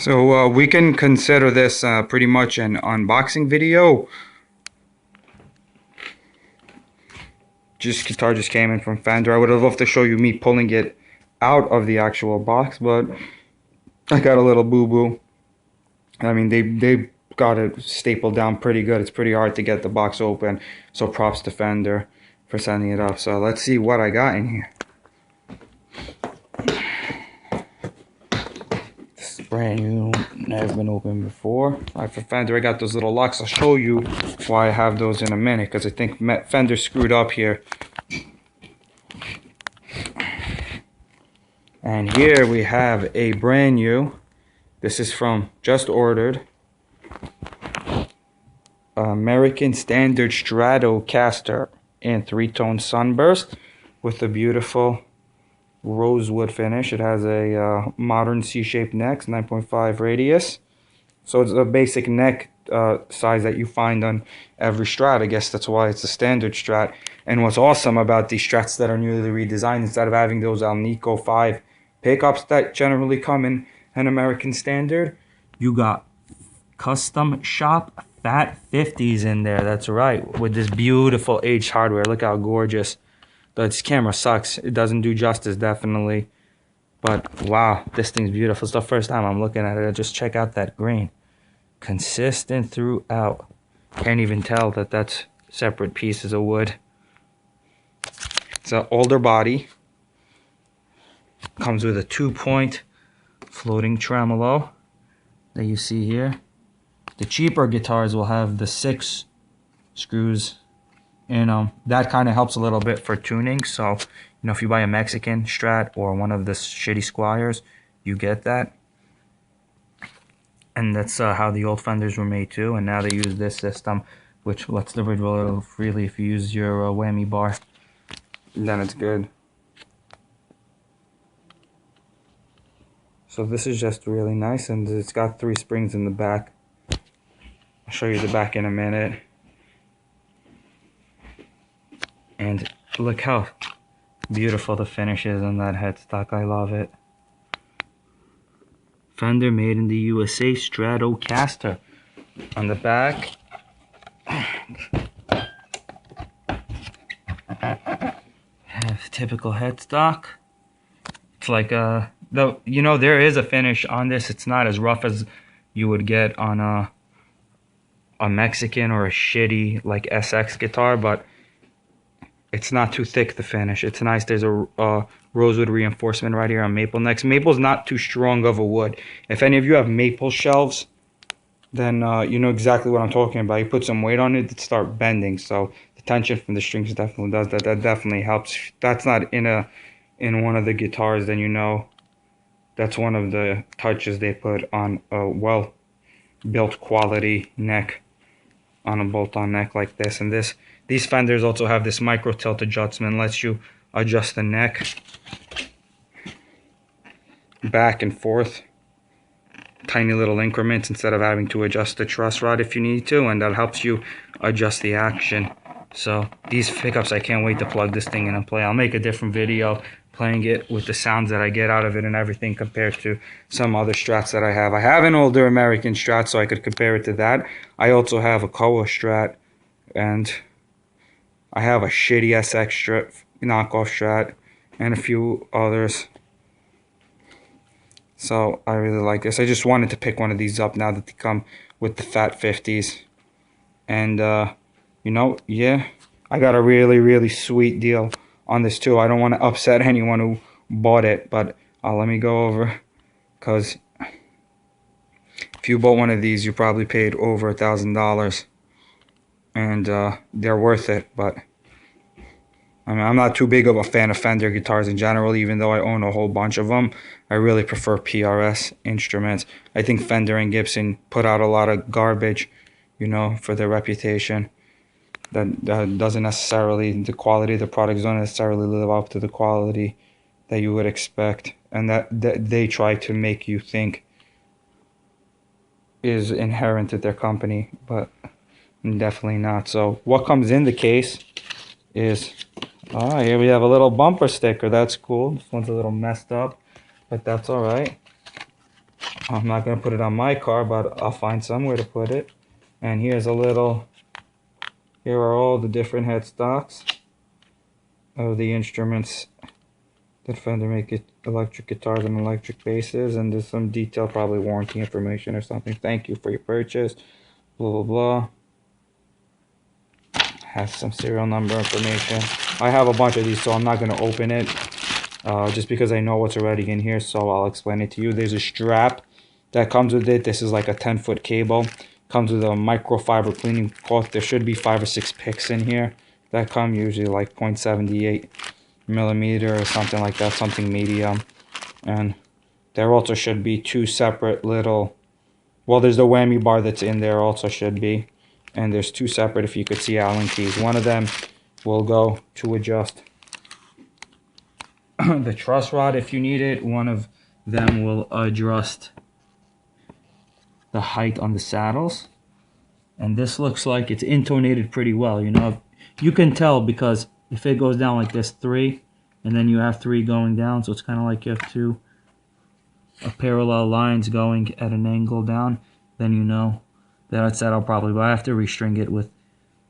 So we can consider this pretty much an unboxing video. Guitar just came in from Fender. I would have loved to show you me pulling it out of the actual box, but I got a little boo-boo. I mean, they got it stapled down pretty good. It's pretty hard to get the box open, so props to Fender for sending it up. So let's see what I got in here. This is brand new, never been opened before. For Fender, I got those little locks. I'll show you why I have those in a minute, because I think Fender screwed up here. And here we have a brand new, this is from just ordered, American Standard Stratocaster in 3-tone sunburst with a beautiful rosewood finish. It has a modern C-shaped neck, 9.5 radius. So it's a basic neck size that you find on every Strat. I guess that's why it's a standard Strat. And what's awesome about these Strats that are newly redesigned, instead of having those Alnico 5 pickups that generally come in an American Standard, you got custom shop Fat 50s in there. That's right, with this beautiful aged hardware. Look how gorgeous. This camera sucks. It doesn't do justice, definitely. But wow, this thing's beautiful. It's the first time I'm looking at it. Just check out that grain. Consistent throughout. Can't even tell that that's separate pieces of wood. It's an older body. Comes with a 2-point floating tremolo that you see here. The cheaper guitars will have the 6 screws in them. That kind of helps a little bit for tuning. So, if you buy a Mexican Strat or one of the shitty Squires, you get that. And that's how the old Fenders were made too. And now they use this system, which lets the bridge roll a little freely if you use your whammy bar. And then it's good. So this is just really nice, and it's got 3 springs in the back. I'll show you the back in a minute. And look how beautiful the finish is on that headstock. I love it. Fender made in the USA Stratocaster. On the back, have typical headstock. It's like there is a finish on this. It's not as rough as you would get on a Mexican or a shitty like SX guitar, but it's not too thick, the finish. It's nice. There's a rosewood reinforcement right here on maple necks. Maple's not too strong of a wood. If any of you have maple shelves, then you know exactly what I'm talking about. You put some weight on it, it start bending. So the tension from the strings definitely does that. That definitely helps. If that's not in one of the guitars, then you know that's one of the touches they put on a well-built quality neck, on a bolt-on neck like this. And these Fenders also have this micro tilt adjustment, lets you adjust the neck back and forth, tiny little increments, instead of having to adjust the truss rod if you need to, and that helps you adjust the action. So these pickups, I can't wait to plug this thing in and play. I'll make a different video playing it with the sounds that I get out of it and everything, compared to some other Strats that I have. I have an older American Strat, so I could compare it to that. I also have a Koa Strat, and I have a shitty SX knockoff Strat, and a few others. So I really like this. I just wanted to pick one of these up now that they come with the Fat 50s. And yeah, I got a really, really sweet deal on this too. I don't want to upset anyone who bought it, but let me go over, because if you bought one of these, you probably paid over $1,000, and they're worth it. But I mean, I'm not too big of a fan of Fender guitars in general, even though I own a whole bunch of them. I really prefer PRS instruments. I think Fender and Gibson put out a lot of garbage, for their reputation. That doesn't necessarily, the quality of the products don't necessarily live up to the quality that you would expect, and that they try to make you think is inherent to their company, but definitely not. So what comes in the case is, here we have a little bumper sticker. That's cool. This one's a little messed up, but that's all right. I'm not going to put it on my car, but I'll find somewhere to put it. And here's a little, here are all the different headstocks of the instruments that Fender make it, electric guitars and electric basses, and there's some detailed, probably warranty information or something. Thank you for your purchase, blah blah blah. Has some serial number information. I have a bunch of these, so I'm not going to open it just because I know what's already in here, so I'll explain it to you. There's a strap that comes with it. This is like a 10-foot cable. Comes with a microfiber cleaning cloth. There should be 5 or 6 picks in here that come, usually like 0.78 millimeter or something like that, something medium. And there also should be 2 separate little, well, there's the whammy bar that's in there also should be, and there's 2 separate, if you could see, Allen keys. One of them will go to adjust the truss rod if you need it. One of them will adjust the height on the saddles. And this looks like it's intonated pretty well, you know. You can tell because if it goes down like this, 3, and then you have 3 going down, so it's kind of like you have 2 parallel lines going at an angle down, then you know that it's settled properly. But I have to restring it with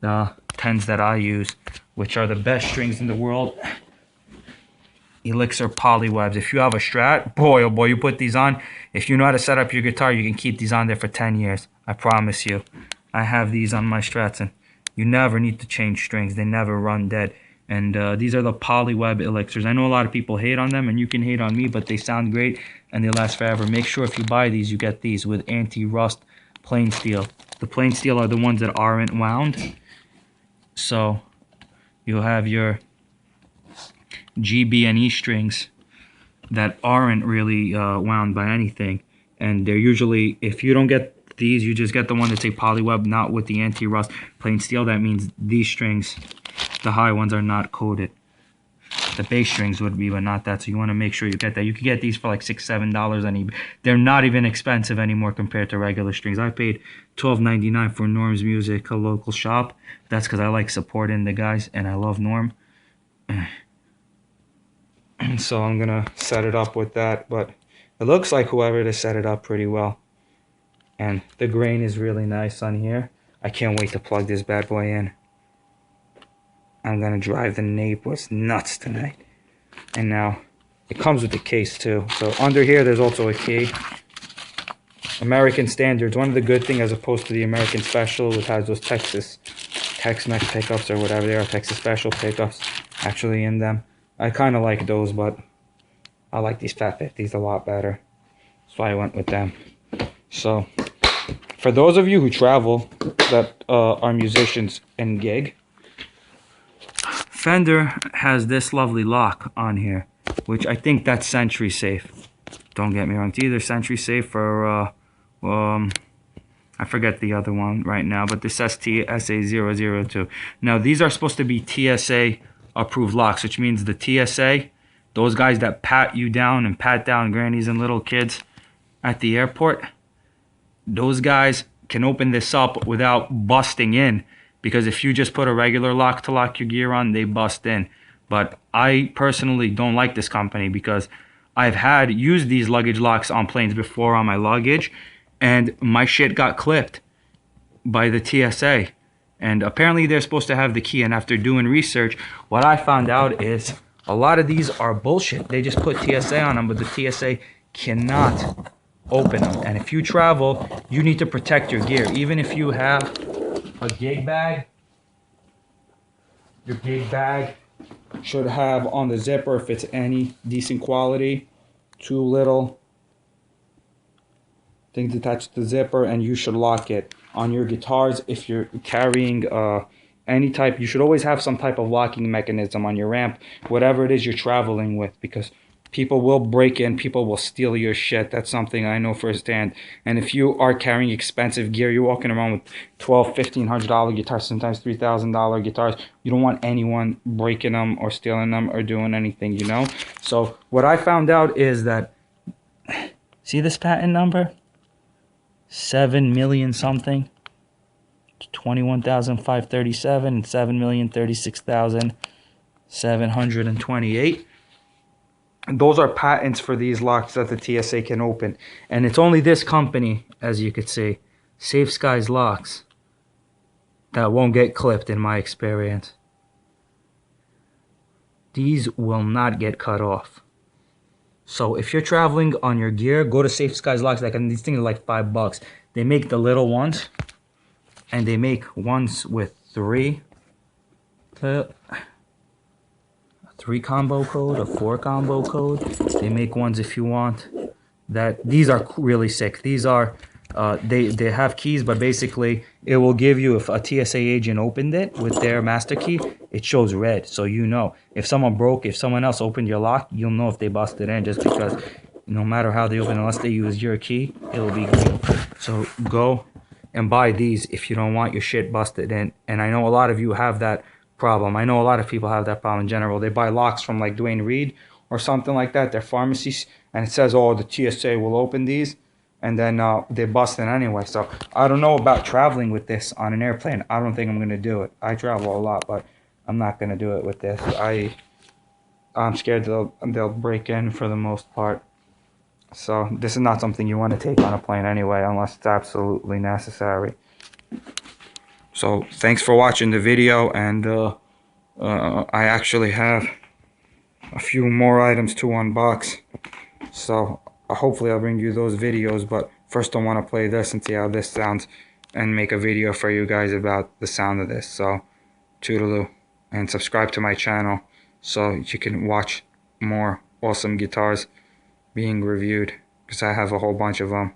the 10s that I use, which are the best strings in the world. Elixir Polywebs. If you have a Strat, boy oh boy, you put these on, if you know how to set up your guitar, you can keep these on there for 10 years. I promise you. I have these on my Strats, and you never need to change strings. They never run dead. And these are the Polyweb Elixirs. I know a lot of people hate on them, and you can hate on me, but they sound great and they last forever. Make sure if you buy these, you get these with anti-rust plain steel. The plain steel are the ones that aren't wound. So you'll have your G, B, and E strings that aren't really wound by anything. And they're usually, if you don't get these, you just get the one that's a polyweb, not with the anti-rust plain steel. That means these strings, the high ones, are not coated. The bass strings would be, but not that. So you want to make sure you get that. You can get these for like $6, $7 on eBay. They're not even expensive anymore compared to regular strings. I paid $12.99 for Norm's Music, a local shop. That's because I like supporting the guys and I love Norm. So I'm gonna set it up with that, but it looks like whoever to set it up pretty well. And the grain is really nice on here. I can't wait to plug this bad boy in. I'm gonna drive the neighbors nuts tonight. And now it comes with the case too. So under here there's also a key. American Standards. One of the good things, as opposed to the American Special, which has those Tex-Mex pickups or whatever they are, Texas Special pickups actually in them. I kind of like those, but I like these Fat 50s a lot better. That's why I went with them. So for those of you who travel that are musicians and gig, Fender has this lovely lock on here, which I think that's Century safe. Don't get me wrong, it's either Century safe or I forget the other one right now, but this says TSA002. Now these are supposed to be TSA approved locks, which means the TSA, those guys that pat you down and pat down grannies and little kids at the airport, those guys can open this up without busting in, because if you just put a regular lock to lock your gear on, they bust in. But I personally don't like this company because I've used these luggage locks on planes before on my luggage, and my shit got clipped by the TSA. And apparently they're supposed to have the key, and after doing research, what I found out is a lot of these are bullshit. They just put TSA on them, but the TSA cannot open them. And if you travel, you need to protect your gear. Even if you have a gig bag, your gig bag should have on the zipper, if it's any decent quality, 2 little things attached to the zipper, and you should lock it. On your guitars, if you're carrying any type, you should always have some type of locking mechanism on your amp, whatever it is you're traveling with, because people will break in, people will steal your shit. That's something I know firsthand. And if you are carrying expensive gear, you're walking around with $1,200, $1,500 guitars, sometimes $3,000 guitars, you don't want anyone breaking them or stealing them or doing anything, you know? So what I found out is that, see this patent number? 7 million something, 21,537 and 7,036,728. those are patents for these locks that the TSA can open. And it's only this company, as you could see, Safe Skies Locks, that won't get clipped in my experience. These will not get cut off. So if you're traveling on your gear, go to Safe Skies Locks. Like, and these things are like $5. They make the little ones, and they make ones with three combo code, a 4 combo code. They make ones if you want. These are really sick. These are they have keys, but basically it will give you, if a TSA agent opened it with their master key, it shows red, so you know if someone else opened your lock, you'll know if they busted in, just because no matter how they open, unless they use your key, it'll be green. So go and buy these if you don't want your shit busted in. And I know a lot of you have that problem. I know a lot of people have that problem in general. They buy locks from like Dwayne Reed or something like that. They're pharmacies, and it says, oh, the TSA will open these, and then they bust in anyway. So I don't know about traveling with this on an airplane. I don't think I'm gonna do it. I travel a lot, but I'm not gonna do it with this. I'm scared they'll break in for the most part. So this is not something you want to take on a plane anyway, unless it's absolutely necessary. So thanks for watching the video, and I actually have a few more items to unbox. So hopefully I'll bring you those videos, but first I want to play this and see how this sounds, and make a video for you guys about the sound of this. So toodaloo, and subscribe to my channel so you can watch more awesome guitars being reviewed, because I have a whole bunch of them.